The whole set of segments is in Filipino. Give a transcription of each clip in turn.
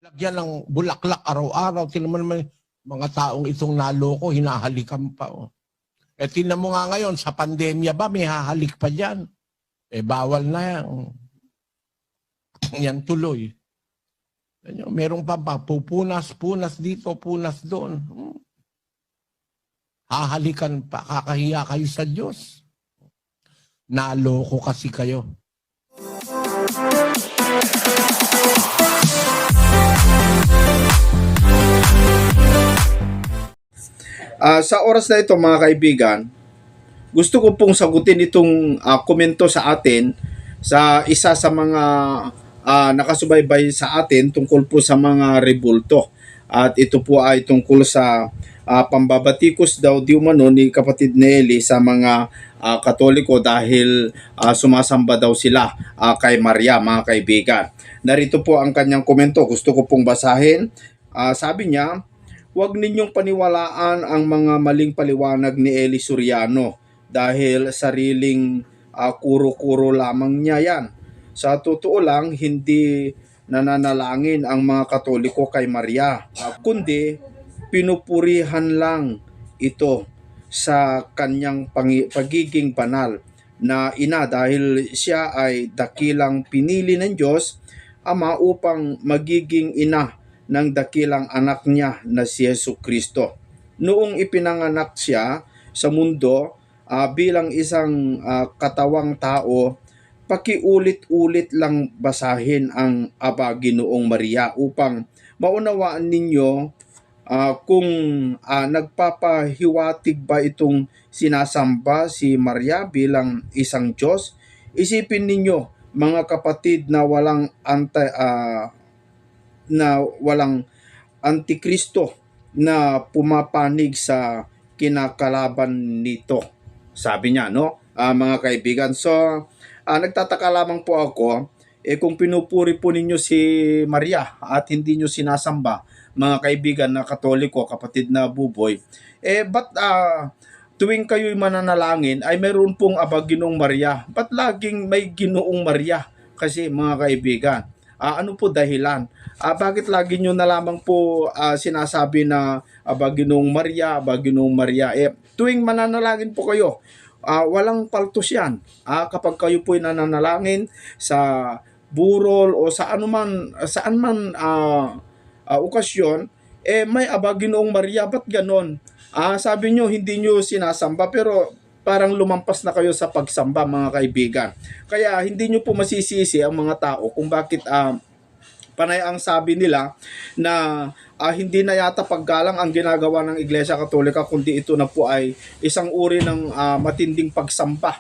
Lagyan ng bulaklak araw-araw. Tingnan mo naman mga taong itong naloko, hinahalikan pa. Oh. Eh tingnan mo nga ngayon, sa pandemya ba, may hahalik pa dyan? Eh bawal na yan. Yan tuloy. Merong pa pupunas dito, punas doon. Hahalikan pa, kakahiya kayo sa Diyos. Naloko kasi kayo. Sa oras na ito mga kaibigan, gusto ko pong sagutin itong komento sa atin sa isa sa mga nakasubaybay sa atin tungkol po sa mga rebulto. At ito po ay tungkol sa pambabatikos daw di umano ni kapatid Nelly sa mga Katoliko dahil sumasamba daw sila kay Maria, mga kaibigan. Narito po ang kanyang komento. Gusto ko pong basahin. Sabi niya, huwag ninyong paniwalaan ang mga maling paliwanag ni Eli Soriano dahil sariling kuro-kuro lamang niya yan. Sa totoo lang, hindi nananalangin ang mga Katoliko kay Maria, kundi pinupurihan lang ito sa kanyang pagiging banal na ina dahil siya ay dakilang pinili ng Diyos Ama upang magiging ina ng dakilang anak niya na si Jesucristo. Noong ipinanganak siya sa mundo bilang isang katawang tao, pakiulit-ulit lang basahin ang Aba Ginoong Maria upang maunawaan ninyo kung nagpapahiwatig ba itong sinasamba si Maria bilang isang Diyos. Isipin ninyo mga kapatid na walang antikristo na pumapanig sa kinakalaban nito. Sabi niya, no? Mga kaibigan. So, nagtataka lamang po ako, kung pinupuri po ninyo si Maria at hindi nyo sinasamba, mga kaibigan na Katoliko, kapatid na buboy, ba't tuwing kayo'y mananalangin ay mayroon pong Aba Ginoong Maria? Ba't laging may Ginoong Maria? Kasi mga kaibigan, ano po dahilan? Bakit lagi nyo na lamang po sinasabi na Aba Ginoong Maria, Aba Ginoong Maria? Tuwing mananalangin po kayo, walang paltos yan. Kapag kayo po'y nananalangin sa burol o saan man okasyon, may Aba Ginoong Maria. Ba't ganon? Sabi nyo, hindi nyo sinasamba, pero parang lumampas na kayo sa pagsamba, mga kaibigan. Kaya hindi nyo po masisisi ang mga tao kung bakit panay ang sabi nila na hindi na yata paggalang ang ginagawa ng Iglesia Katolika, kundi ito na po ay isang uri ng matinding pagsamba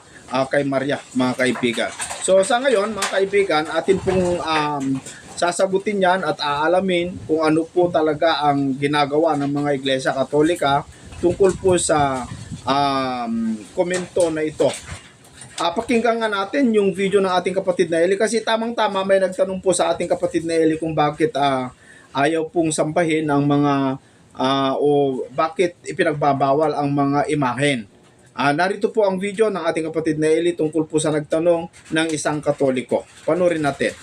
kay Maria, mga kaibigan. So sa ngayon, mga kaibigan, atin pong sasagutin yan at aalamin kung ano po talaga ang ginagawa ng mga Iglesia Katolika tungkol po sa komento na ito. Pakinggan nga natin yung video ng ating kapatid na Eli kasi tamang-tama may nagtanong po sa ating kapatid na Eli kung bakit ayaw pong sambahin ang mga o bakit ipinagbabawal ang mga imahen. Narito po ang video ng ating kapatid na Eli tungkol po sa nagtanong ng isang Katoliko. Panoorin natin.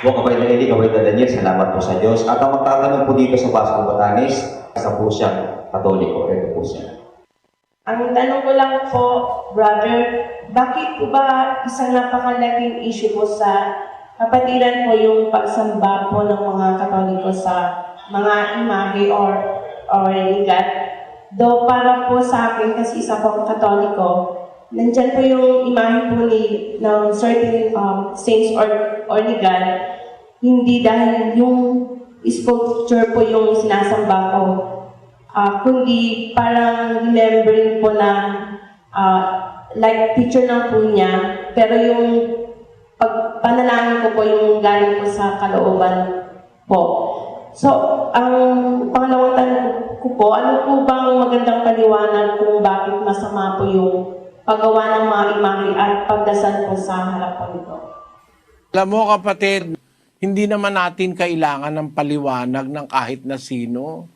Po, kapatid na Eli, kapatid na Daniel, salamat po sa Diyos. At ang magtatanong po dito sa Basco, Batanes, isa po siyang Katoliko. Ito po siya. Ang tanong ko lang po, brother, bakit po ba isang napakalaking issue po sa kapatiran po yung pagsamba po ng mga Katoliko sa mga imahe or God? Though para po sa akin, kasi isa po Katoliko, nandyan po yung imahe po ng certain saints or ni God, hindi dahil yung sculpture po yung sinasamba ko, kundi parang remembering po na like picture ng po niya, pero yung pagpanalangin ko po yung galing po sa kalooban po. So, ang pangalawang tanong ko po, ano po bang magandang paliwanag kung bakit masama po yung paggawa ng mga imahe at pagdasal po sa harap po nito? Alam mo kapatid, hindi naman natin kailangan ng paliwanag ng kahit na sino.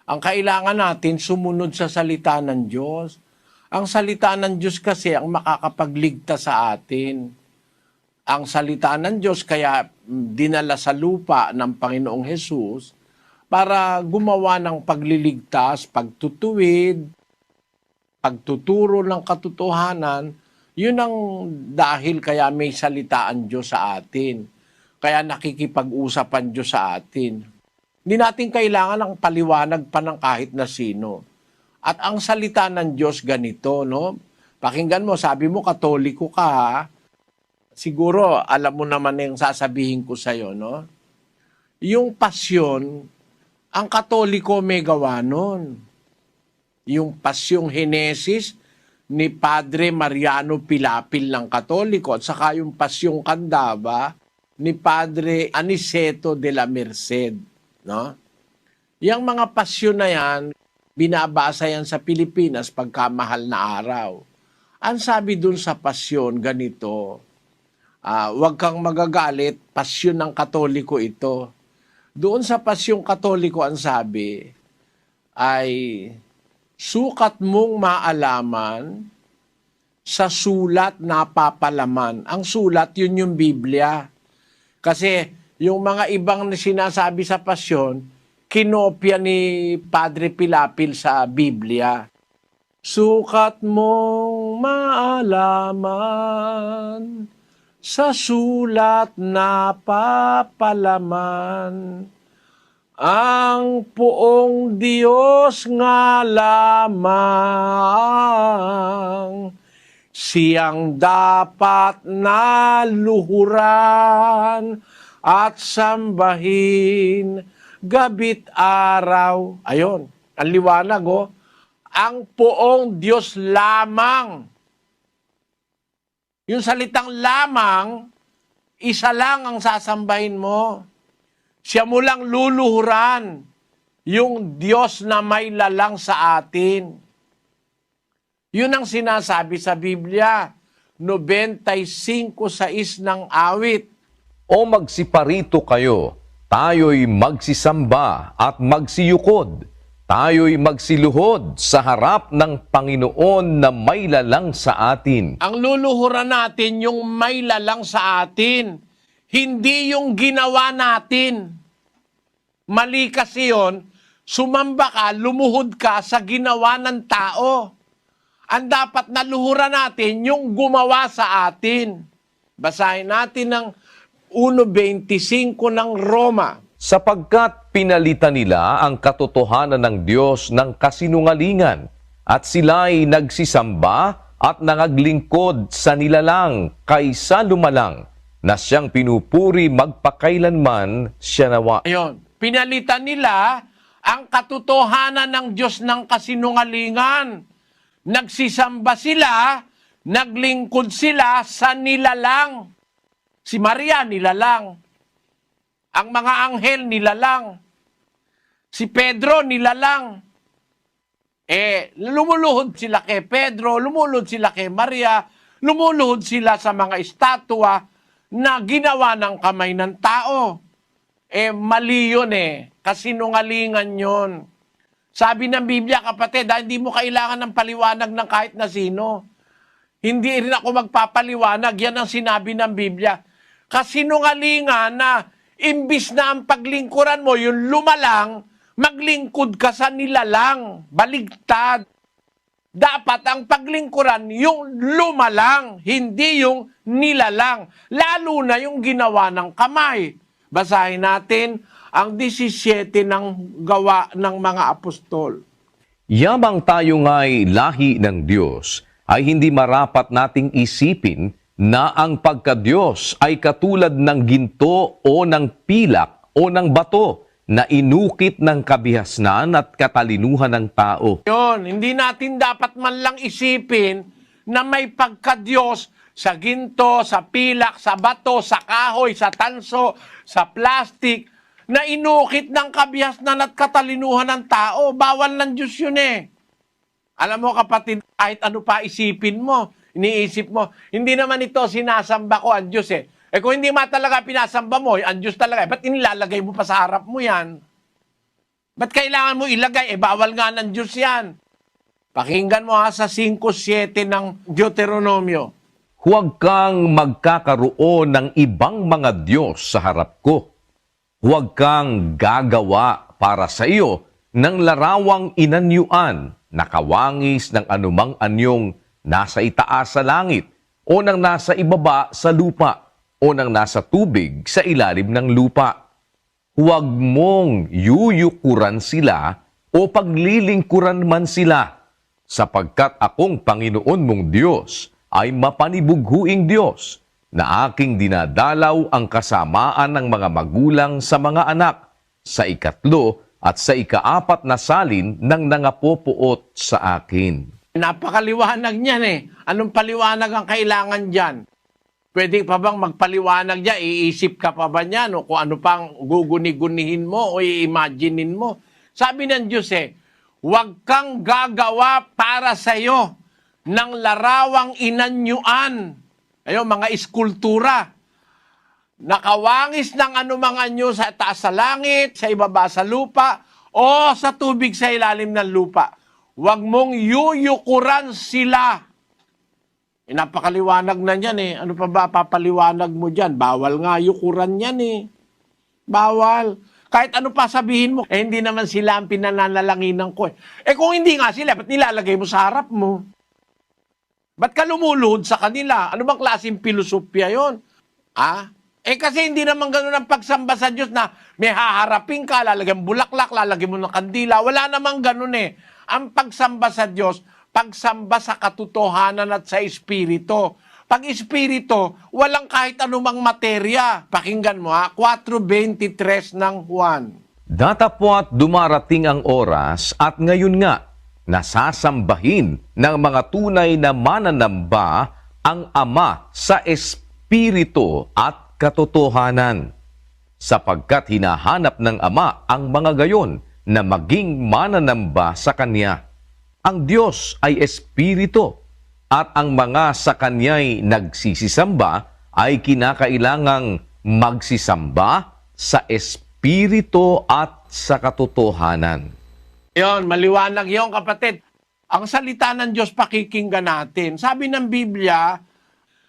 Ang kailangan natin sumunod sa salita ng Diyos. Ang salita ng Diyos kasi ang makakapagligtas sa atin. ang salita ng Diyos, kaya dinala sa lupa ng Panginoong Hesus para gumawa ng pagliligtas, pagtutuwid, pagtuturo ng katotohanan. Yun ang dahil kaya may salita ang Diyos sa atin. Kaya nakikipag-usap ang Diyos sa atin. Hindi natin kailangan ng paliwanag pa ng kahit na sino. At ang salita ng Diyos ganito, no? Pakinggan mo, sabi mo, Katoliko ka, ha? Siguro, alam mo naman yung sasabihin ko sa'yo, no? Yung pasyon, ang Katoliko may gawa nun. Yung pasyong Henesis ni Padre Mariano Pilapil ng Katoliko at saka yung pasyong Candaba ni Padre Aniceto de la Merced, no? Yang mga pasyon na yan, binabasa yan sa Pilipinas pagkamahal na araw. Ang sabi dun sa pasyon, ganito, huwag kang magagalit, pasyon ng Katoliko ito. Doon sa pasyong Katoliko, ang sabi ay, sukat mong maalaman sa sulat na papalaman. Ang sulat, yun yung Biblia. Kasi yung mga ibang sinasabi sa pasyon, kinopya ni Padre Pilapil sa Biblia. Sukat mong maalaman sa sulat na papalaman ang poong Diyos nga lamang, siyang dapat na luhuran at sambahin gabit araw. Ayon, ang liwanag, oh. Ang poong Diyos lamang. Yung salitang lamang, isa lang ang sasambahin mo. Siya mo lang luluhuran, yung Diyos na may lalang sa atin. Yun ang sinasabi sa Biblia, 95:6 ng awit. O magsiparito kayo, tayo'y magsisamba at magsiyukod. Tayo'y magsiluhod sa harap ng Panginoon na may lalang sa atin. Ang luluhuran natin yung may lalang sa atin, hindi yung ginawa natin. Mali kasi yun, sumamba ka, lumuhod ka sa ginawa ng tao. Ang dapat na luhuran natin yung gumawa sa atin. Basahin natin ng 1:25 ng Roma. Sapagkat pinalitan nila ang katotohanan ng Diyos ng kasinungalingan at sila'y nagsisamba at nangaglingkod sa nilalang kaysa lumalang na siyang pinupuri magpakailanman siya nawa. Ayun, pinalitan nila ang katotohanan ng Diyos ng kasinungalingan. Nagsisamba sila, naglingkod sila sa nilalang. Si Maria nilalang. Ang mga anghel nilalang. Si Pedro nilalang. Lumuluhod sila kay Pedro, lumuluhod sila kay Maria, lumuluhod sila sa mga estatwa na ginawa ng kamay ng tao. Mali yun kasinungalingan yun. Sabi ng Biblia, kapatid, hindi mo kailangan ng paliwanag ng kahit na sino. Hindi rin ako magpapaliwanag, yan ang sinabi ng Biblia. Kasinungalingan na imbis na ang paglingkuran mo, yung lumalang, maglingkod ka sa nilalang, baligtad. Dapat ang paglingkuran, yung lumalang, hindi yung nilalang. Lalo na yung ginawa ng kamay. Basahin natin ang 17 ng gawa ng mga apostol. Yamang tayo nga'y lahi ng Diyos, ay hindi marapat nating isipin na ang pagka-Diyos ay katulad ng ginto o ng pilak o ng bato na inukit ng kabihasnan at katalinuhan ng tao. Yun, hindi natin dapat man lang isipin na may pagka-Diyos sa ginto, sa pilak, sa bato, sa kahoy, sa tanso, sa plastic, na inukit ng kabihasnan at katalinuhan ng tao. Bawal ng Diyos yun Alam mo kapatid, kahit ano pa isipin mo, iniisip mo, hindi naman ito sinasamba ko ang Diyos kung hindi talaga pinasamba mo, ang Diyos talaga, ba't inilalagay mo pa sa harap mo yan? Ba't kailangan mo ilagay? Bawal nga ng Diyos yan. Pakinggan mo sa 5:7 ng Deuteronomio. huwag kang magkakaroon ng ibang mga Diyos sa harap ko. Huwag kang gagawa para sa iyo ng larawang inanyuan na kawangis ng anumang anyong nasa itaas sa langit o ng nasa ibaba sa lupa o ng nasa tubig sa ilalim ng lupa. Huwag mong yuyukuran sila o paglilingkuran man sila, sapagkat akong Panginoon mong Diyos ay mapanibughuing Diyos na aking dinadalaw ang kasamaan ng mga magulang sa mga anak sa ikatlo at sa ikaapat na salin ng nangapopuot sa akin. Napakaliwanag niyan eh. Anong paliwanag ang kailangan dyan? Pwede pa bang magpaliwanag dyan? Iisip ka pa ba niyan? O kung ano pang guguni-gunihin mo o i-imaginein mo? Sabi ng Diyos huwag kang gagawa para sa iyo ng larawang inanyuan. Ayun, mga iskultura. Nakawangis ng anumang anyo sa taas sa langit, sa ibaba sa lupa, o sa tubig sa ilalim ng lupa. Huwag mong yuyukuran sila. Napakaliwanag na yan Ano pa ba papaliwanag mo dyan? Bawal nga yukuran yan Bawal. Kahit ano pa sabihin mo, hindi naman sila ang pinananalanginan ko kung hindi nga sila, ba't nilalagay mo sa harap mo? Ba't ka lumuluhod sa kanila? Ano bang klaseng filosofya yon? Kasi hindi naman ganun ang pagsamba sa Diyos na may haharapin ka, lalagyan bulaklak, lalagyan mo ng kandila. Wala namang ganun Ang pagsamba sa Diyos, pagsamba sa katotohanan at sa espiritu. Pag espiritu, walang kahit anumang materya. Pakinggan mo 4:23 ng Juan. Datapwat dumarating ang oras at ngayon nga, nasasambahin ng mga tunay na mananamba ang Ama sa espiritu at katotohanan. Sapagkat hinahanap ng Ama ang mga gayon na maging mananamba sa Kanya. Ang Diyos ay espiritu at ang mga sa Kanya'y nagsisisamba ay kinakailangang magsisamba sa espiritu at sa katotohanan. Yon, maliwanag yon kapatid. Ang salita ng Diyos pakikinggan natin. Sabi ng Biblia,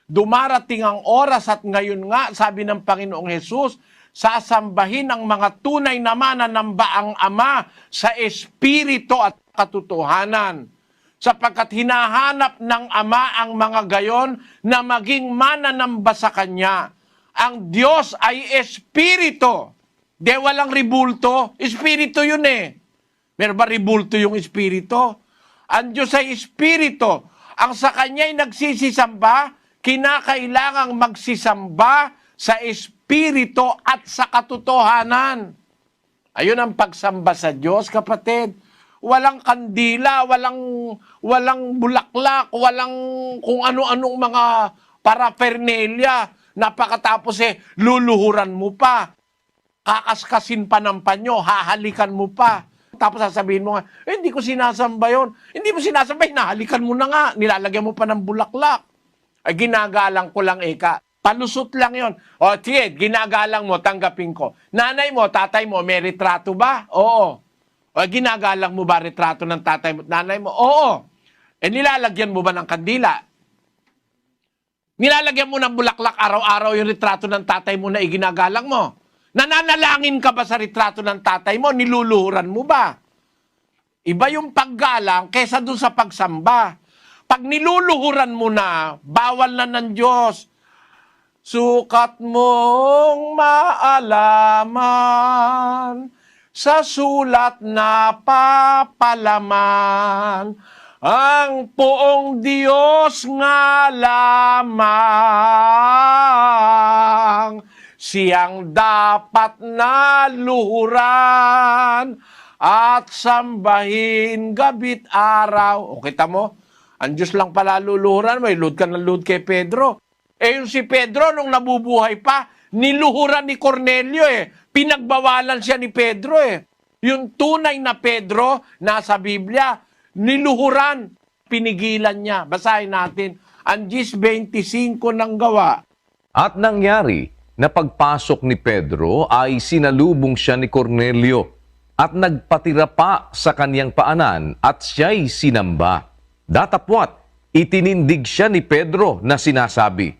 dumarating ang oras at ngayon nga, sabi ng Panginoong Hesus, sasambahin ang mga tunay na mananamba ang Ama sa espiritu at katotohanan. Sapagkat hinahanap ng Ama ang mga gayon na maging mananamba sa Kanya. Ang Diyos ay espiritu. De walang ribulto. Espiritu yun Meron ba ribulto yung espiritu? Ang Diyos ay espiritu. Ang sa Kanya'y nagsisisamba, kinakailangang magsisamba sa espiritu at sa katotohanan. Ayun ang pagsamba sa Diyos, kapatid. Walang kandila, walang bulaklak, walang kung ano-anong mga paraphernalia. Napakatapos luluhuran mo pa. Kakaskasin pa ng panyo, hahalikan mo pa. Tapos sasabihin mo nga, hindi ko sinasamba yun. Hindi mo sinasamba, hinahalikan mo na nga. Nilalagyan mo pa ng bulaklak. Ay, ginagalang ko lang palusot lang yon. O, sige, ginagalang mo, tanggapin ko. Nanay mo, tatay mo, may retrato ba? Oo. O, ginagalang mo ba retrato ng tatay mo at nanay mo? Oo. Nilalagyan mo ba ng kandila? Nilalagyan mo ng bulaklak araw-araw yung retrato ng tatay mo na iginagalang mo? Nananalangin ka ba sa retrato ng tatay mo? Niluluhuran mo ba? Iba yung paggalang kesa dun sa pagsamba. Pag niluluhuran mo na, bawal na ng Diyos. Sukat mong maalaman sa sulat na papalaman ang poong Diyos nga lamang siyang dapat na luhuran at sambahin gabit araw. O kita mo, ang Diyos lang pala luluhuran, may load ka ng load kay Pedro. Yung si Pedro, nung nabubuhay pa, niluhuran ni Cornelio Pinagbawalan siya ni Pedro Yung tunay na Pedro, nasa Biblia, niluhuran, pinigilan niya. Basahin natin ang 10:25 ng Gawa. At nangyari na pagpasok ni Pedro ay sinalubong siya ni Cornelio at nagpatira pa sa kaniyang paanan at siya'y sinamba. Datapwat, Itinindig siya ni Pedro na sinasabi,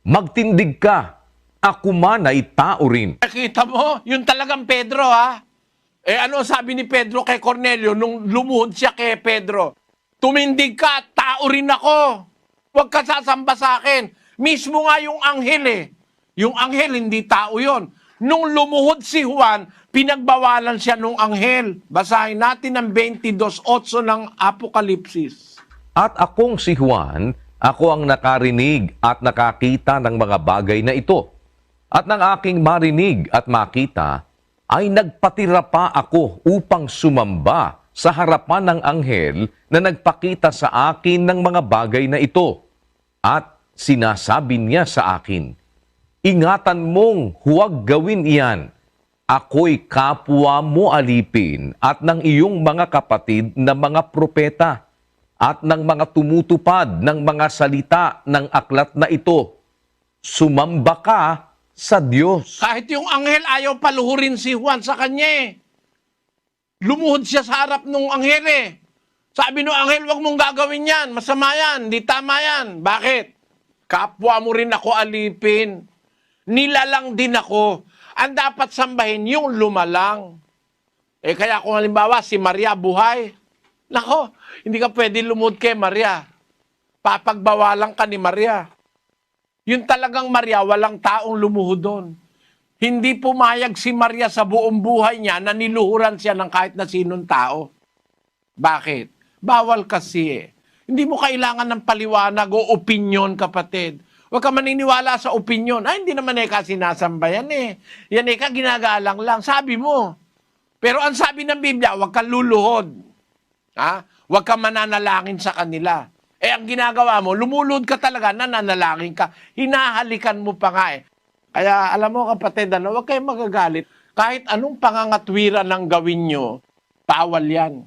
"Magtindig ka, ako man ay tao rin." Nakita mo, yun talagang Pedro ha. Ano sabi ni Pedro kay Cornelio nung lumuhod siya kay Pedro? Tumindig ka, tao rin ako. Huwag ka sasamba sa akin. Mismo nga yung anghel Yung anghel, hindi tao yon. Nung lumuhod si Juan, pinagbawalan siya nung anghel. Basahin natin ang 22:8 ng Apokalipsis. At akong si Juan, ako ang nakarinig at nakakita ng mga bagay na ito. At ng aking marinig at makita, ay nagpatira pa ako upang sumamba sa harapan ng anghel na nagpakita sa akin ng mga bagay na ito. At sinasabi niya sa akin, "Ingatan mong huwag gawin iyan. Ako'y kapwa mo alipin at ng iyong mga kapatid na mga propeta at ng mga tumutupad ng mga salita ng aklat na ito. Sumamba ka sa Diyos." Kahit yung anghel ayaw paluhurin si Juan sa kanya Lumuhod siya sa harap ng anghel Sabi ng anghel, "Huwag mong gagawin yan. Masama yan. Di tama yan." Bakit? Kapwa mo rin ako alipin. Nilalang din ako. Ang dapat sambahin yung lumalang. Kaya kung halimbawa si Maria buhay, nako, hindi ka pwede lumuhod kay Maria. Papagbawalan ka ni Maria. Yun talagang Maria, walang taong lumuhod doon. Hindi pumayag si Maria sa buong buhay niya na niluhuran siya ng kahit na sinong tao. Bakit? Bawal kasi Hindi mo kailangan ng paliwanag o opinyon, kapatid. Huwag ka maniniwala sa opinyon. Hindi naman sinasamba yan Yan ginagalang lang. Sabi mo. Pero ang sabi ng Biblia, huwag kang luluhod. Huwag kang mananalangin sa kanila. Ang ginagawa mo, lumuluhod ka talaga, nananalangin ka. Hinahalikan mo pa nga Kaya alam mo kapatid, huwag kayong magagalit. Kahit anong pangangatwiran ng gawin nyo, bawal yan.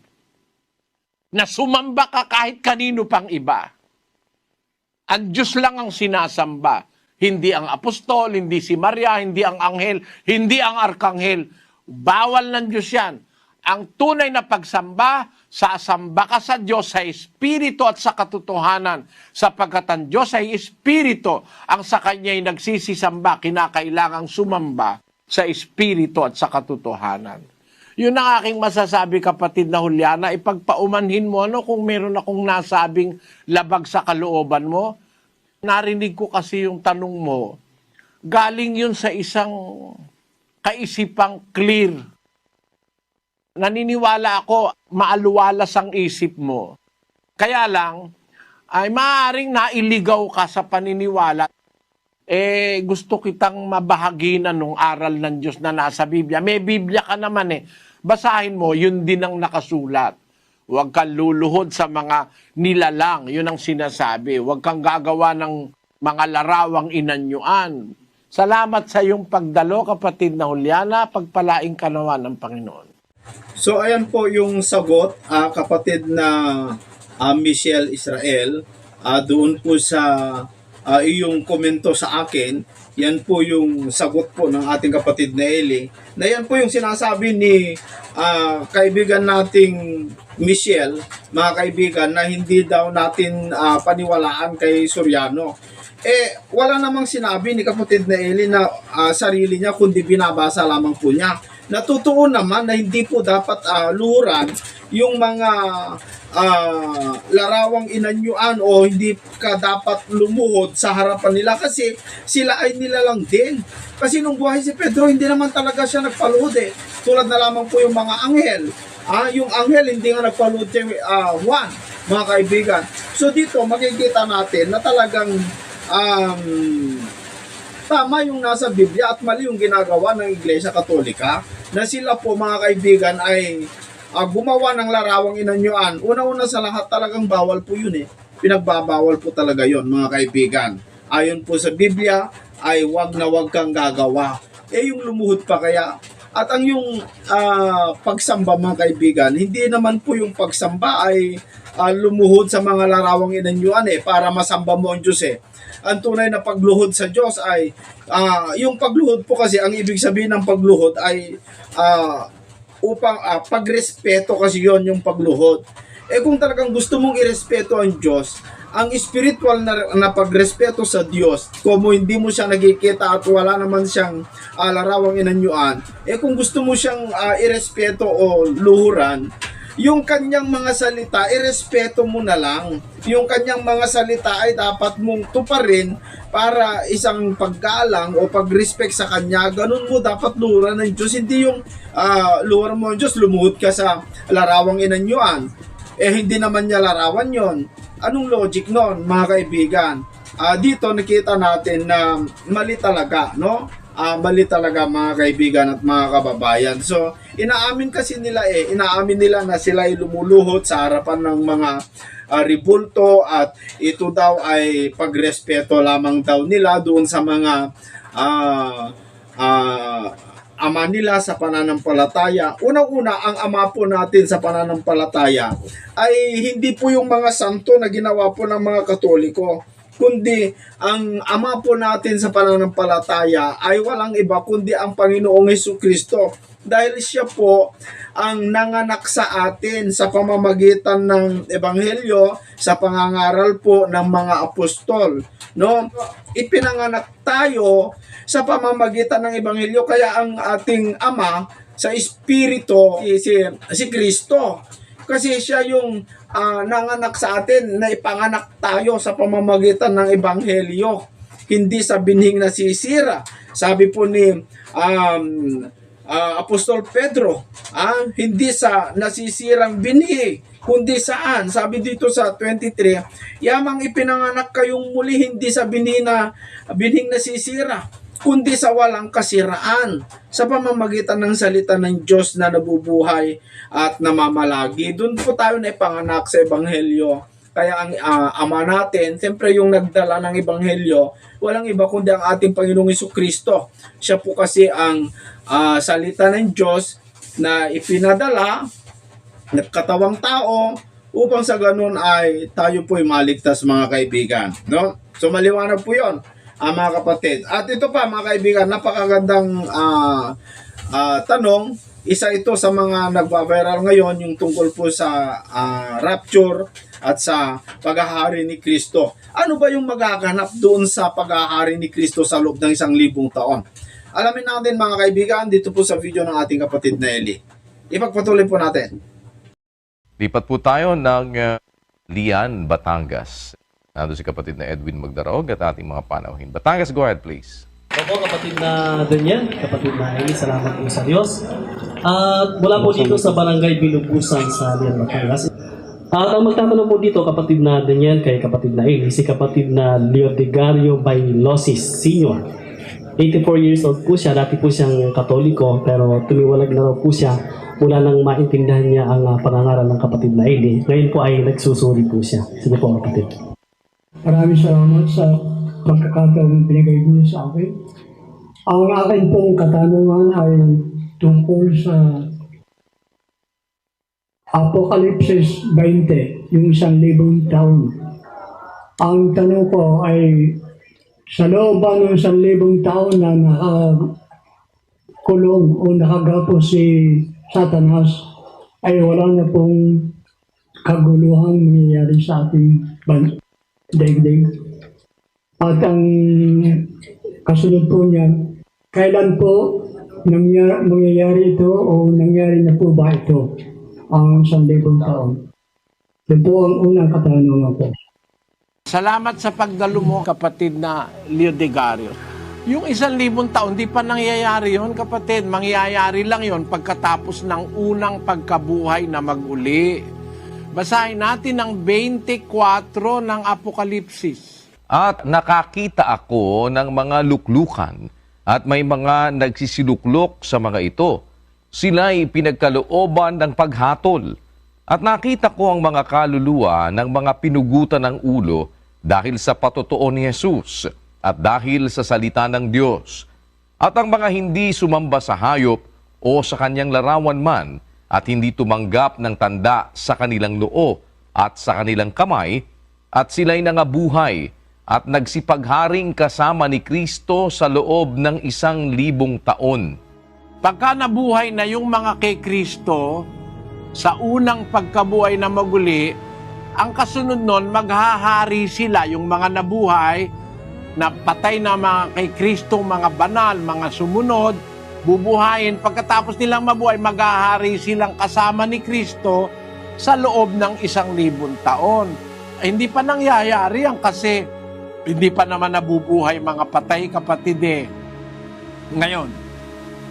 Na sumamba ka kahit kanino pang iba. Ang Diyos lang ang sinasamba. Hindi ang apostol, hindi si Maria, hindi ang anghel, hindi ang arkanghel. Bawal ng Diyos yan. Ang tunay na pagsamba, sasamba ka sa Diyos sa Espiritu at sa katotohanan. Sapagkat ang Diyos ay Espiritu, ang sa Kanya'y nagsisisamba, kinakailangang sumamba sa Espiritu at sa katotohanan. Yun ang aking masasabi, kapatid na Juliana, ipagpaumanhin mo kung meron akong nasabing labag sa kalooban mo. Narinig ko kasi yung tanong mo, galing yun sa isang kaisipang clear. Naniniwala ako, maaluwalas ang isip mo. Kaya lang, ay maaaring nailigaw ka sa paniniwala. Gusto kitang mabahaginan nung aral ng Diyos na nasa Biblia. May Biblia ka naman Basahin mo, yun din ang nakasulat. Huwag kang luluhod sa mga nilalang. Yun ang sinasabi. Huwag kang gagawa ng mga larawang inanyuan. Salamat sa iyong pagdalo, kapatid na Juliana. Pagpalaing ka nawa ng Panginoon. So ayan po yung sagot, kapatid na Michelle Israel, doon po sa iyong komento sa akin. Yan po yung sagot po ng ating kapatid na Eli. Na yan po yung sinasabi ni kaibigan nating Michelle, mga kaibigan, na hindi daw natin paniwalaan kay Soriano. Wala namang sinabi ni kapatid na Eli na sarili niya, kundi binabasa lamang po niya. Natutuon naman na hindi po dapat luhuran yung mga larawang inanyuan o hindi ka dapat lumuhod sa harapan nila kasi sila ay nilalang din. Kasi nung buhay si Pedro, hindi naman talaga siya nagpaluhod Tulad na lamang po yung mga anghel. Yung anghel hindi nga nagpaluhod kay Juan, mga kaibigan. So dito makikita natin na talagang tama yung nasa Biblia at mali yung ginagawa ng Iglesia Katolika na sila po, mga kaibigan, ay gumawa ng larawang inanyuan. Una-una sa lahat, talagang bawal po yun Pinagbabawal po talaga yon, mga kaibigan. Ayon po sa Biblia, ay wag na wag kang gagawa. Yung lumuhod pa kaya. At ang yung pagsamba, mga kaibigan, hindi naman po yung pagsamba ay lumuhod sa mga larawang inanyuan para masamba mo ang Diyos Ang tunay na pagluhod sa Diyos ay yung pagluhod po kasi, ang ibig sabihin ng pagluhod ay upang pagrespeto kasi yon yung pagluhod. Kung talagang gusto mong irespeto ang Diyos, ang spiritual na pagrespeto sa Diyos, kung hindi mo siya nakikita at wala naman siyang larawang inanyuan, kung gusto mo siyang irespeto o luhuran, yung kanyang mga salita, irespeto mo na lang. Yung kanyang mga salita ay dapat mong tuparin para isang paggalang o pag-respect sa kanya. Ganun mo dapat luhuran ng Diyos. Hindi yung luhuran mo ng Diyos, lumuhod ka sa larawang inanyuan. Hindi naman niya larawan yon. Anong logic nun, mga kaibigan? Dito nakita natin na mali talaga, no? Mali talaga, mga kaibigan at mga kababayan. So, inaamin kasi nila inaamin nila na sila ay lumuluhod sa harapan ng mga ribulto at ito daw ay pagrespeto lamang daw nila doon sa mga ama nila sa pananampalataya. Unang-una, ang ama po natin sa pananampalataya ay hindi po yung mga santo na ginawa po ng mga Katoliko, kundi ang ama po natin sa pananampalataya ay walang iba kundi ang Panginoong Hesukristo. Dahil siya po ang nanganak sa atin sa pamamagitan ng Ebanghelyo, sa pangangaral po ng mga apostol. No? Ipinanganak tayo sa pamamagitan ng Ebanghelyo, kaya ang ating ama sa Espiritu si Kristo. Kasi siya yung nanganak sa atin, na ipanganak tayo sa pamamagitan ng Ebanghelyo, hindi sa binhing nasisira. Sabi po ni Apostol Pedro, hindi sa nasisirang binhi, kundi saan? Sabi dito sa 23, yamang ipinanganak kayong muli hindi sa binhing nasisira, kundi sa walang kasiraan, sa pamamagitan ng salita ng Diyos na nabubuhay at namamalagi. Doon po tayo na ipanganak sa Ebanghelyo. Kaya ang ama natin, siyempre yung nagdala ng Ebanghelyo, walang iba kundi ang ating Panginoong Hesukristo. Siya po kasi ang salita ng Diyos na ipinadala, nagkatawang tao, upang sa ganun ay tayo po'y maligtas, mga kaibigan. No? So maliwanag po yun, mga kapatid. At ito pa, mga kaibigan, napakagandang tanong. Isa ito sa mga nagva-viral ngayon, yung tungkol po sa rapture at sa paghahari ni Kristo. Ano ba yung magaganap doon sa paghahari ni Kristo sa loob ng 1,000 taon? Alamin natin, mga kaibigan, dito po sa video ng ating kapatid na Eli. Ipagpatuloy po natin. Lipat po tayo ng Lian, Batangas. Nandun si kapatid na Edwin Magdarog at ating mga panauhin. Batangas, go ahead please. Opo, kapatid na Daniel, kapatid na Eli, salamat po sa Diyos. At mula po dito sa Barangay Binubusan sa Lian, Batangas. At ang magtatanong po dito, kapatid na Daniel, kay kapatid na Eli, si kapatid na Leodegario Bailosis Sr. 84 years old po siya, dati po siyang Katoliko, pero tumiwalag na raw po siya mula nang maintindihan niya ang pangangaral ng kapatid na Eli. Ngayon po ay nagsusuri po siya. Sige po, kapatid. Maraming salamat sa pagkakataong pinigay niyo sa akin. Ang akin pong katanungan ay tungkol sa Apokalipsis 20, yung 1,000 taon. Ang tanong ko ay, sa loob ba ng 1,000 taon na nakakulong o nakagapo si Satanas, ay wala na pong kaguluhang nangyayari sa ating daigdig? At ang kasunod po niya, kailan po mangyayari ito o nangyari na po ba ito ang 1,000 taon? Ito po ang unang katanungan ko. Salamat sa pagdalo mo, kapatid na Leodegario. Yung 1,000 taon, di pa nangyayari yon, kapatid. Mangyayari lang yon pagkatapos ng unang pagkabuhay na mag-uli. Basahin natin ang 24 ng Apokalipsis. At nakakita ako ng mga luklukan at may mga nagsisiluklok sa mga ito. Sila'y pinagkalooban ng paghatol. At nakita ko ang mga kaluluwa ng mga pinugutan ng ulo dahil sa patotoo ni Jesus at dahil sa salita ng Diyos. At ang mga hindi sumamba sa hayop o sa kanyang larawan man at hindi tumanggap ng tanda sa kanilang noo at sa kanilang kamay, at sila'y nangabuhay at nagsipagharing kasama ni Kristo sa loob ng 1,000 taon. Pagka nabuhay na yung mga kay Kristo, sa unang pagkabuhay na maguli, Ang kasunod nun, maghahari sila, yung mga nabuhay, na patay na mga kay Kristo, mga banal, mga sumunod, bubuhayin. Pagkatapos nilang mabuhay, maghahari silang kasama ni Kristo sa loob ng 1,000 taon. Hindi pa nangyayari yan kasi hindi pa naman nabubuhay mga patay, kapatid eh. Ngayon,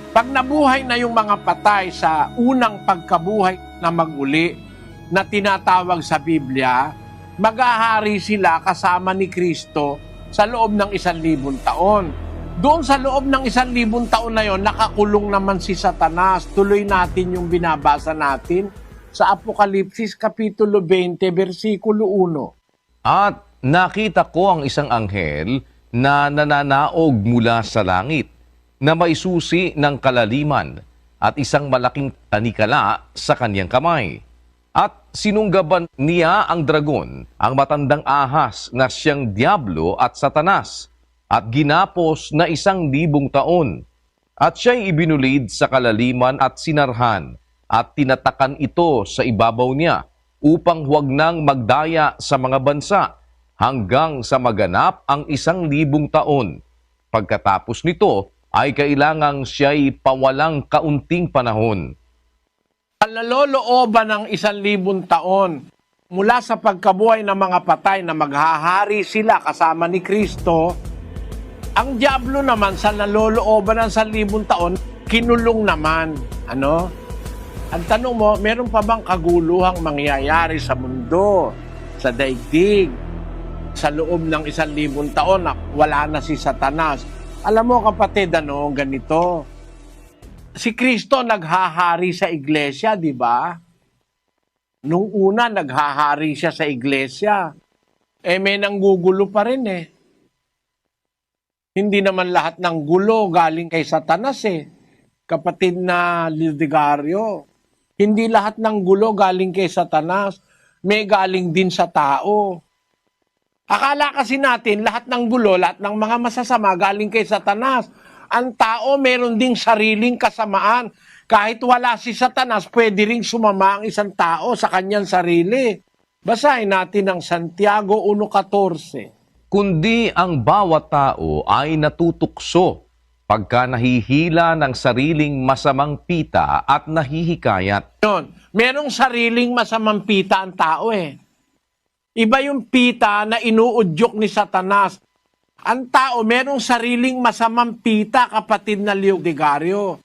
pag nabuhay na yung mga patay sa unang pagkabuhay na maguli na tinatawag sa Biblia, maghahari sila kasama ni Kristo sa loob ng 1,000 taon. Doon sa loob ng 1,000 taon na yon, nakakulong naman si Satanas. Tuloy natin yung binabasa natin sa Apokalipsis Kapitulo 20, versikulo 1. At nakita ko ang isang anghel na nananaog mula sa langit, na may susi ng kalaliman at isang malaking tanikala sa kanyang kamay. At sinunggaban niya ang dragon, ang matandang ahas na siyang Diablo at Satanas, at ginapos na 1,000 taon. At siya'y ibinulid sa kalaliman at sinarhan, at tinatakan ito sa ibabaw niya, upang huwag nang magdaya sa mga bansa, hanggang sa maganap ang 1,000 taon. Pagkatapos nito, ay kailangang siya'y pawalang kaunting panahon. Ang nalolooban ng 1,000 taon mula sa pagkabuhay ng mga patay na maghahari sila kasama ni Kristo, ang Diablo naman sa nalolooban ng 1,000 taon, kinulong naman. Ano? Ang tanong mo, meron pa bang kaguluhang mangyayari sa mundo, sa daigdig, sa loob ng 1,000 taon na wala na si Satanas? Alam mo kapatid, ganito. Si Kristo naghahari sa iglesia, di ba? Nung una, naghahari siya sa iglesia. May nanggugulo pa rin eh. Hindi naman lahat ng gulo galing kay Satanas eh. Kapatid na Lidigario, hindi lahat ng gulo galing kay Satanas. May galing din sa tao. Akala kasi natin lahat ng gulo, lahat ng mga masasama galing kay Satanas. Ang tao meron ding sariling kasamaan. Kahit wala si Satanas, pwede ring sumama ang isang tao sa kanyang sarili. Basahin natin ang Santiago 1:14. Kundi ang bawat tao ay natutukso pagka nahihila ng sariling masamang pita at nahihikayat. Yun, merong sariling masamang pita ang tao eh. Iba yung pita na inuudyok ni Satanas. Ang tao, merong sariling masamang pita, kapatid na Lidigario.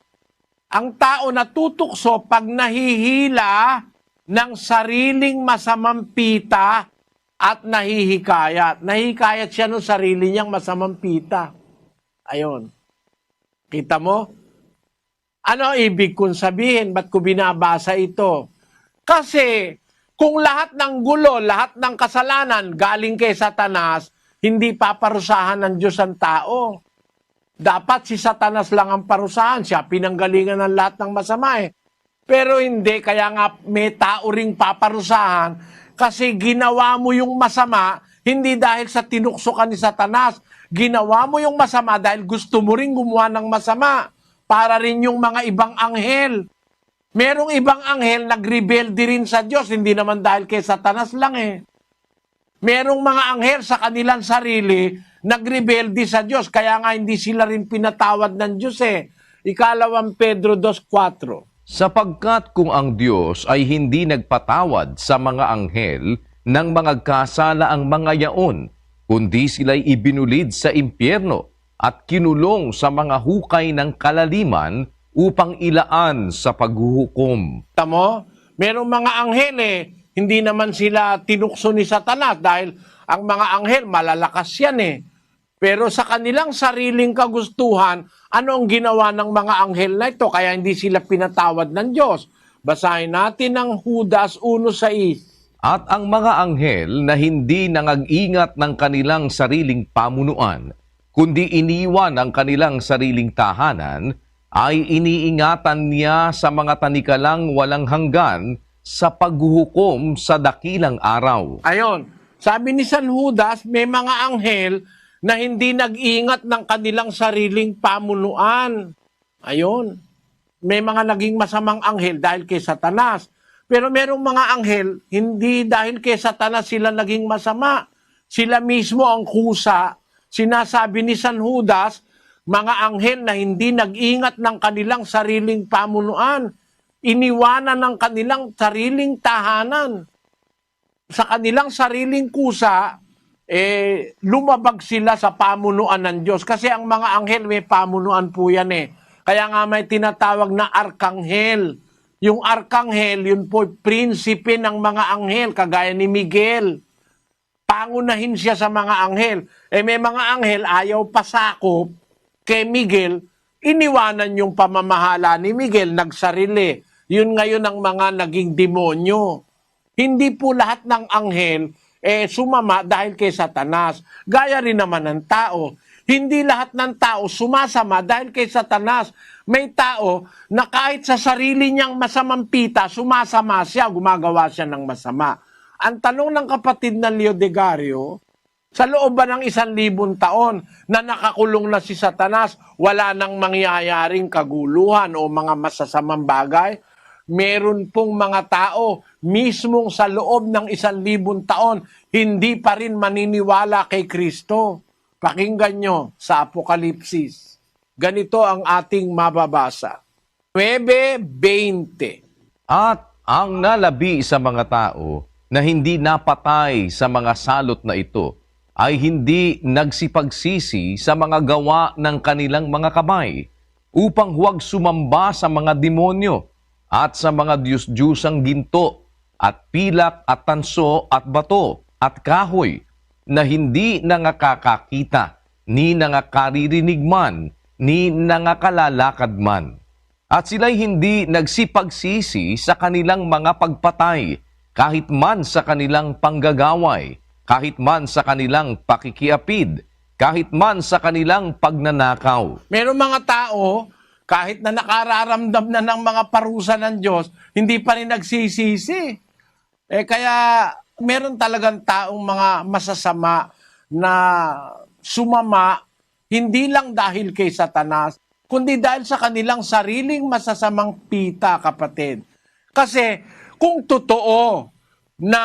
Ang tao natutukso pag nahihila ng sariling masamang pita at nahihikayat. Nahihikayat siya ng sarili niyang masamang pita. Ayon. Kita mo? Ano ibig kong sabihin? Ba't ko binabasa ito? Kasi kung lahat ng gulo, lahat ng kasalanan galing kay Satanas, hindi paparusahan ng Diyos ang tao. Dapat si Satanas lang ang parusahan. Siya pinanggalingan ng lahat ng masama eh. Pero hindi, kaya nga may tao ring paparusahan kasi ginawa mo yung masama, hindi dahil sa tinukso ka ni Satanas. Ginawa mo yung masama dahil gusto mo ring gumawa ng masama. Para rin yung mga ibang anghel. Merong ibang anghel nagrebelde rin sa Diyos, hindi naman dahil kay Satanas lang eh. Merong mga anghel sa kanilang sarili, nagrebelde sa Diyos, kaya nga hindi sila rin pinatawad ng Diyos eh. 2 Pedro 2:4. Sapagkat kung ang Diyos ay hindi nagpatawad sa mga anghel ng mga kasala ang mga yaon, kundi sila'y ibinulid sa impyerno at kinulong sa mga hukay ng kalaliman upang ilaan sa paghuhukom. Tamo, merong mga anghel eh, hindi naman sila tinukso ni Satanas dahil ang mga anghel malalakas yan eh. Pero sa kanilang sariling kagustuhan, ano ang ginawa ng mga anghel na ito? Kaya hindi sila pinatawad ng Diyos. Basahin natin ang Judas 1:6. At ang mga anghel na hindi nangag-ingat ng kanilang sariling pamunuan, kundi iniwan ang kanilang sariling tahanan, ay iniingatan niya sa mga tanikalang walang hanggan sa paghuhukom sa dakilang araw. Ayon, sabi ni San Judas, may mga anghel na hindi nag-ingat ng kanilang sariling pamunuan. Ayon, may mga naging masamang anghel dahil kay Satanas. Pero merong mga anghel, hindi dahil kay Satanas sila naging masama. Sila mismo ang kusa. Sinasabi ni San Judas, mga anghel na hindi nag-ingat ng kanilang sariling pamunuan. Iniwanan ng kanilang sariling tahanan. Sa kanilang sariling kusa, lumabag sila sa pamunuan ng Diyos. Kasi ang mga anghel may pamunuan po yan eh. Kaya nga may tinatawag na arkanghel. Yung arkanghel, yun po, prinsipe ng mga anghel, kagaya ni Miguel. Pangunahin siya sa mga anghel. May mga anghel, ayaw pasakop kay Miguel, iniwanan yung pamamahala ni Miguel, nagsarili. Yun ngayon ang mga naging demonyo. Hindi po lahat ng anghel sumama dahil kay Satanas. Gaya rin naman ng tao. Hindi lahat ng tao sumasama dahil kay Satanas. May tao na kahit sa sarili niyang masamang pita, sumasama siya, gumagawa siya ng masama. Ang tanong ng kapatid na Leodegario, sa loob ba ng 1,000 taon na nakakulong na si Satanas, wala nang mangyayaring kaguluhan o mga masasamang bagay? Meron pong mga tao mismong sa loob ng 1,000 taon, hindi pa rin maniniwala kay Kristo. Pakinggan nyo sa Apokalipsis. Ganito ang ating mababasa. 9:20. At ang nalabi sa mga tao na hindi napatay sa mga salot na ito ay hindi nagsipagsisi sa mga gawa ng kanilang mga kamay upang huwag sumamba sa mga demonyo at sa mga diyos-diyusang ginto at pilak at tanso at bato at kahoy na hindi nangakakakita, ni nangakaririnig man, ni nangakalalakad man. At sila'y hindi nagsipagsisi sa kanilang mga pagpatay, kahit man sa kanilang panggagaway, kahit man sa kanilang pakikiapid, kahit man sa kanilang pagnanakaw. Merong mga tao, kahit na nakararamdam na ng mga parusa ng Diyos, hindi pa rin nagsisisi. Kaya meron talagang taong mga masasama na sumama, hindi lang dahil kay Satanas, kundi dahil sa kanilang sariling masasamang pita, kapatid. Kasi kung totoo na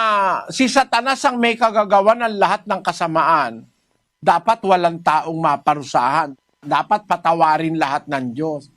si Satanas ang may kagagawa ng lahat ng kasamaan, dapat walang taong maparusahan. Dapat patawarin lahat ng Diyos.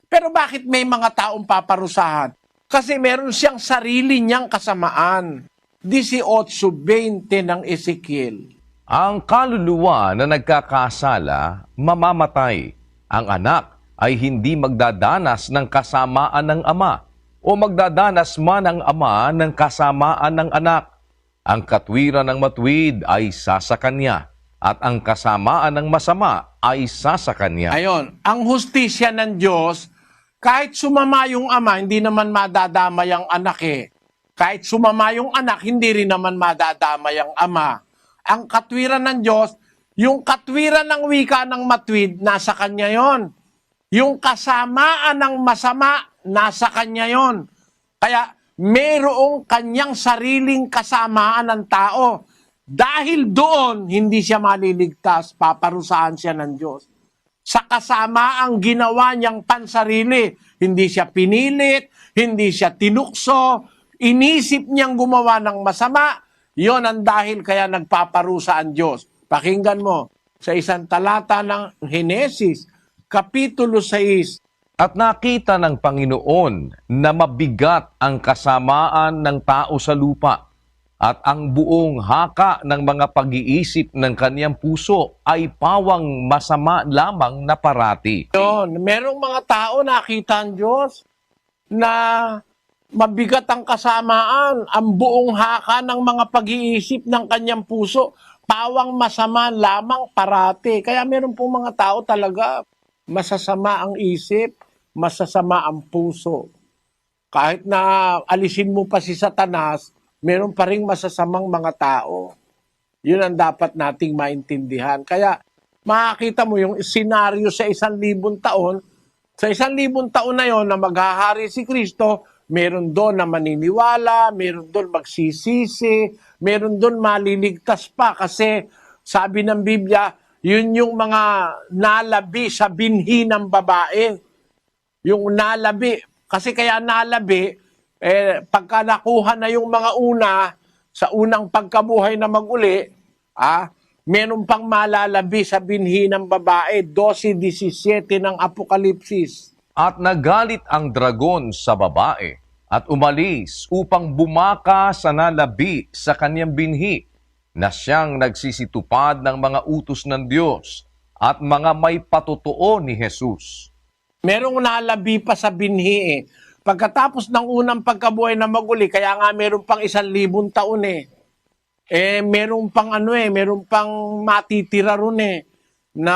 Pero bakit may mga taong paparusahan? Kasi meron siyang sarili niyang kasamaan. 18:20 ng Ezekiel. Ang kaluluwa na nagkakasala, mamamatay. Ang anak ay hindi magdadanas ng kasamaan ng ama o magdadanas man ang ama ng kasamaan ng anak. Ang katwiran ng matuwid ay sasakanya at ang kasamaan ng masama ay sasakanya. Ayon, ang hustisya ng Diyos, kahit sumama yung ama, hindi naman madadamay ang anak eh. Kahit sumama yung anak, hindi rin naman madadamay ang ama. Ang katwiran ng Diyos, yung katwiran ng wika ng matuwid, nasa Kanya yon. Yung kasamaan ng masama, nasa Kanya yon. Kaya mayroong Kanyang sariling kasamaan ng tao. Dahil doon, hindi siya maliligtas, paparusahan siya ng Diyos. Sa kasamaang ginawa niyang pansarili, hindi siya pinilit, hindi siya tinukso, inisip niyang gumawa ng masama, yon ang dahil kaya nagpaparusa ang Diyos. Pakinggan mo, sa isang talata ng Henesis, Kapitulo 6. At nakita ng Panginoon na mabigat ang kasamaan ng tao sa lupa at ang buong haka ng mga pag-iisip ng kaniyang puso ay pawang masama lamang na parati. Yon, merong mga tao nakita ang Diyos na mabigat ang kasamaan, ang buong haka ng mga pag-iisip ng kanyang puso, pawang masama lamang parati. Kaya meron pong mga tao talaga, masasama ang isip, masasama ang puso. Kahit na alisin mo pa si Satanas, meron pa ring masasamang mga tao. Yun ang dapat nating maintindihan. Kaya makakita mo yung senaryo sa 1,000 taon, sa 1,000 taon na yon na maghahari si Kristo, meron doon na maniniwala, meron doon magsisisi, meron doon maliligtas pa kasi sabi ng Biblia, yun yung mga nalabi sa binhi ng babae. Yung nalabi. Kasi kaya nalabi, Pagka nakuha na yung mga una, sa unang pagkabuhay na maguli, meron pang malalabi sa binhi ng babae, 12:17 ng Apokalipsis. At nagalit ang dragon sa babae at umalis upang bumaka sa nalabi sa kanyang binhi na siyang nagsisitupad ng mga utos ng Diyos at mga may patutuo ni Jesus. Merong nalabi pa sa binhi Pagkatapos ng unang pagkabuhay na maguli, kaya nga meron pang 1,000 taon meron pang meron pang matitira ron na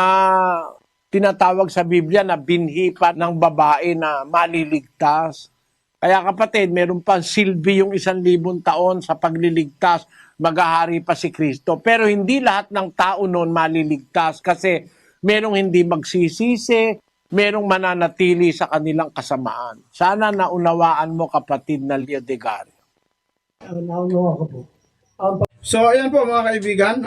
tinatawag sa Biblia na binhi pa ng babae na maliligtas. Kaya kapatid, meron pang silbi yung 1,000 taon sa pagliligtas, maghahari pa si Kristo. Pero hindi lahat ng tao noon maliligtas kasi merong hindi magsisisi, merong mananatili sa kanilang kasamaan. Sana naunawaan mo, kapatid na Leo de Gario. Naunawa ko po. So, ayan po mga kaibigan,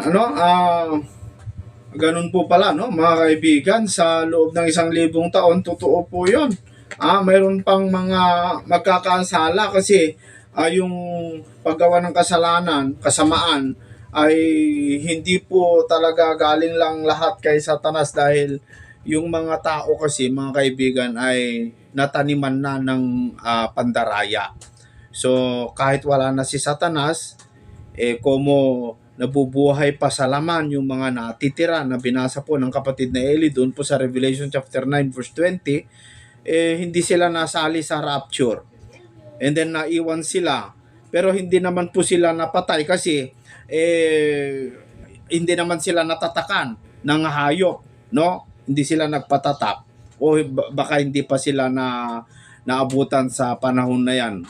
ganun po pala, mga kaibigan, sa loob ng 1,000 taon, totoo po yun. Mayroon pang mga magkakasala kasi yung paggawa ng kasalanan, kasamaan, ay hindi po talaga galing lang lahat kay Satanas dahil yung mga tao kasi, mga kaibigan, ay nataniman na ng pandaraya. So, kahit wala na si Satanas, como nabubuhay pa sa laman yung mga natitira na binasa po ng kapatid na Eli doon po sa Revelation chapter 9 verse 20, hindi sila nasali sa rapture. And then naiwan sila. Pero hindi naman po sila napatay kasi hindi naman sila natatakan ng hayop, no? Hindi sila nagpatatak o baka hindi pa sila naabutan sa panahon na yan,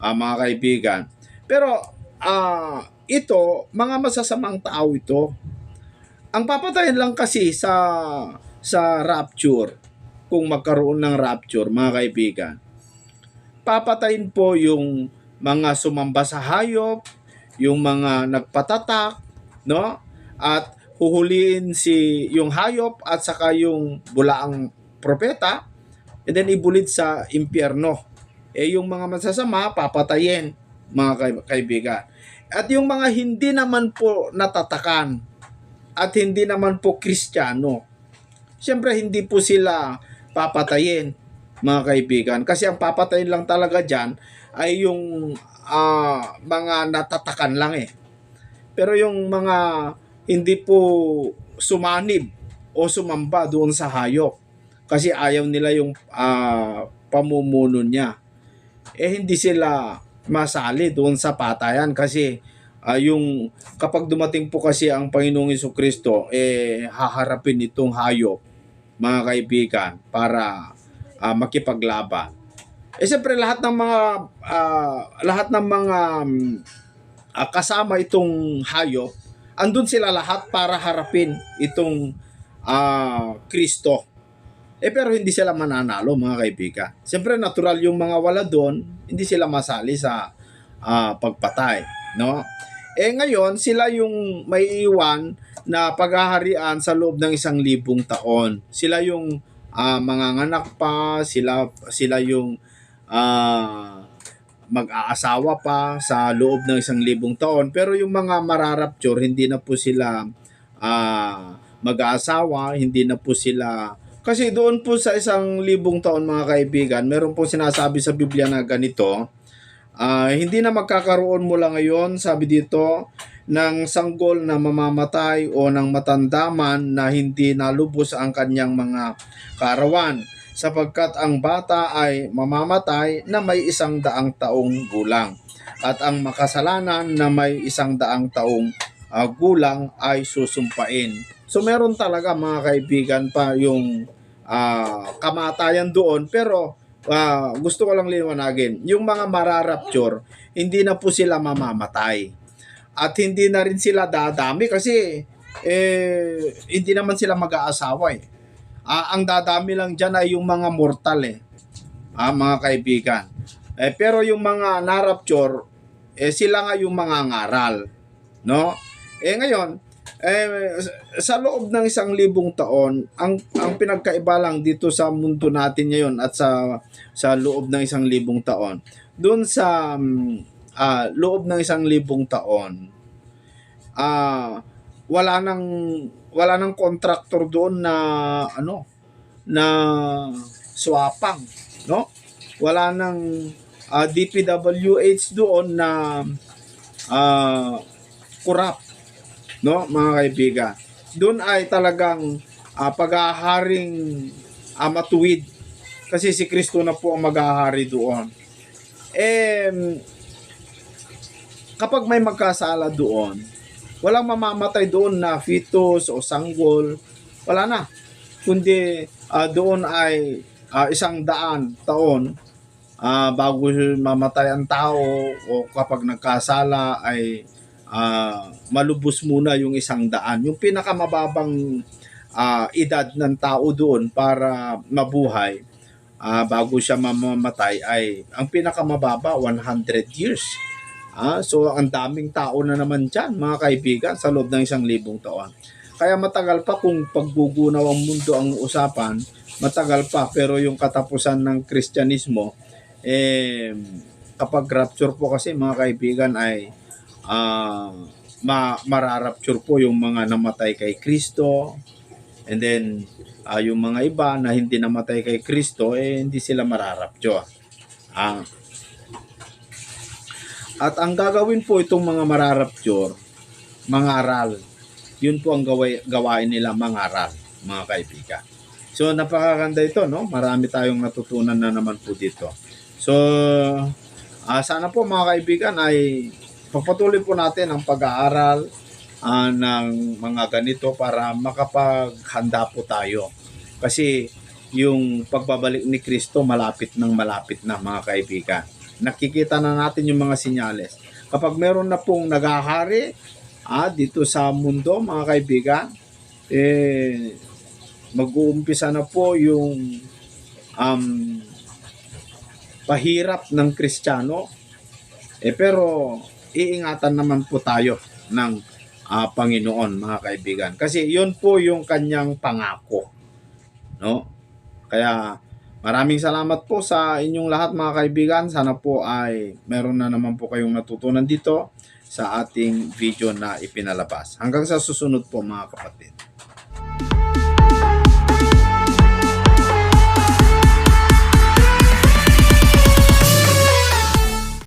mga kaibigan. Pero ito, mga masasamang tao ito. Ang papatayin lang kasi sa rapture, kung magkaroon ng rapture, mga kaibigan, papatayin po yung mga sumamba sa hayop, yung mga nagpatatak, no? At huhuliin yung hayop at saka yung bulaang propeta, and then ibulid sa impyerno. Yung mga masasama, papatayin, mga kaibigan. At yung mga hindi naman po natatakan at hindi naman po Kristiyano, siyempre hindi po sila papatayin, mga kaibigan. Kasi ang papatayin lang talaga dyan ay yung mga natatakan lang Pero yung mga hindi po sumanib o sumamba doon sa hayop kasi ayaw nila yung pamumuno niya, hindi sila masali doon sa patayan kasi yung kapag dumating po kasi ang Panginoong Jesucristo, haharapin itong hayop, mga kaibigan, para makipaglaban. Siyempre lahat ng mga kasama itong hayop, andun sila lahat para harapin itong Kristo. Pero hindi sila mananalo, mga kaibigan. Siyempre natural yung mga wala doon, hindi sila masali sa pagpatay, no? Ngayon, sila yung may iwan na paghaharian sa loob ng 1,000 taon. Sila yung manganganak pa, sila yung mag-aasawa pa sa loob ng 1,000 taon. Pero yung mga mararapture, hindi na po sila mag-aasawa, hindi na po sila... Kasi doon po sa 1,000 taon, mga kaibigan, meron po sinasabi sa Biblia na ganito, hindi na magkakaroon mula ngayon, sabi dito, ng sanggol na mamamatay o ng matandaman na hindi nalubos ang kanyang mga kaarawan, sapagkat ang bata ay mamamatay na may 100 taong gulang at ang makasalanan na may 100 taong gulang ay susumpain. So meron talaga, mga kaibigan, pa yung kamatayan doon, pero gusto ko lang liwanagin, yung mga mararapture, hindi na po sila mamamatay at hindi na rin sila dadami kasi hindi naman sila mag-aasawa ang dadami lang dyan ay yung mga mortal mga kaibigan. Pero yung mga narapture, sila nga yung mga ngaral, no? Ngayon, Sa loob ng 1,000 taon, ang pinagkaiba lang dito sa mundo natin ngayon at sa loob ng 1,000 taon, doon sa loob ng 1,000 taon, wala nang contractor doon na na swapang, no? Wala nang DPWH doon na corrupt, no, mga kaibigan. Doon ay talagang paghaharing matuwid, kasi si Kristo na po ang maghahari doon. Kapag may magkasala doon, walang mamamatay doon na fetus o sanggol, wala na. Kundi doon ay 100 taon bago mamatay ang tao, o kapag nagkasala ay malubos muna yung 100. Yung pinakamababang edad ng tao doon para mabuhay bago siya mamamatay ay ang pinakamababa 100 years. So ang daming tao na naman dyan, mga kaibigan, sa loob ng 1,000 taon. Kaya matagal pa, kung paggugunaw ang mundo ang usapan, matagal pa. Pero yung katapusan ng Kristyanismo, kapag rapture po kasi, mga kaibigan, ay mararapture po yung mga namatay kay Kristo. And then yung mga iba na hindi namatay kay Kristo, hindi sila mararapture. At ang gagawin po itong mga mararapture, mangaral. Yun po ang gawain nila, mangaral, mga kaibigan. So napakaganda ito, no? Marami tayong natutunan na naman po dito. So sana po, mga kaibigan, ay pagpatuloy po natin ang pag-aaral ng mga ganito para makapaghanda po tayo. Kasi yung pagbabalik ni Kristo malapit na, mga kaibigan. Nakikita na natin yung mga sinyales. Kapag meron na pong naghahari dito sa mundo, mga kaibigan, mag-uumpisa na po yung pahirap ng Kristiyano. Pero iingatan naman po tayo ng Panginoon, mga kaibigan. Kasi yun po yung kanyang pangako, no? Kaya maraming salamat po sa inyong lahat, mga kaibigan. Sana po ay meron na naman po kayong natutunan dito sa ating video na ipinalabas. Hanggang sa susunod po, mga kapatid.